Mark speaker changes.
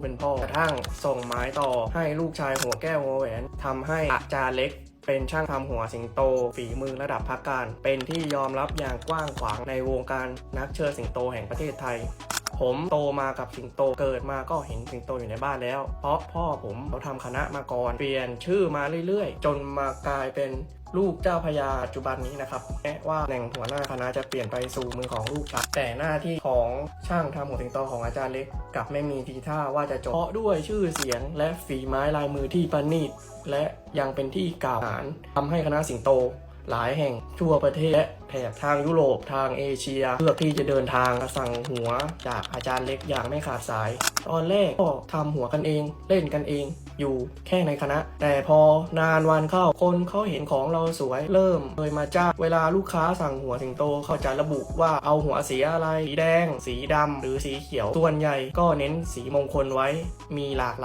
Speaker 1: เป็นพ่อกระทั่งส่งไม้ต่อให้ลูกชายหัวแก้วหัวแหวนทำให้อาจารย์เล็กเป็นช่างทำหัวสิงโตฝีมือระดับพักการเป็นที่ยอมรับอย่างกว้างขวางในวงการนักเชิดสิงโตแห่งประเทศไทยผมโตมากับสิงโตเกิดมาก็เห็นสิงโตอยู่ในบ้านแล้วเพราะพ่อผมเขาทำคณะมาก่อนเปลี่ยนชื่อมาเรื่อยๆจนมากลายเป็นลูกเจ้าพญาปัจจุบันนี้นะครับแม้ว่าแหน่งหัวหน้าคณะจะเปลี่ยนไปสู่มือของลูกชายแต่หน้าที่ของช่างทำหัวสิงโตของอาจารย์เล็กกลับไม่มีทีท่าว่าจะจบเพราะด้วยชื่อเสียงและฝีไม้ลายมือที่ประณีตและยังเป็นที่กล่าวขานทำให้คณะสิงโตหลายแห่งทั่วประเทศและแถบทางยุโรปทางเอเชียเลือกที่จะเดินทางมาสั่งหัวจากอาจารย์เล็กอย่างไม่ขาดสายตอนแรกก็ทำหัวกันเองเล่นกันเองอยู่แค่ในคณะแต่พอนานวันเข้าคนเขาเห็นของเราสวยเริ่มเลยมาจ้างเวลาลูกค้าสั่งหัวสิงโตเขาจะระบุว่าเอาหัวสีอะไรสีแดงสีดำหรือสีเขียวส่วนใหญ่ก็เน้นสีมงคลไว้มีหลากหลาย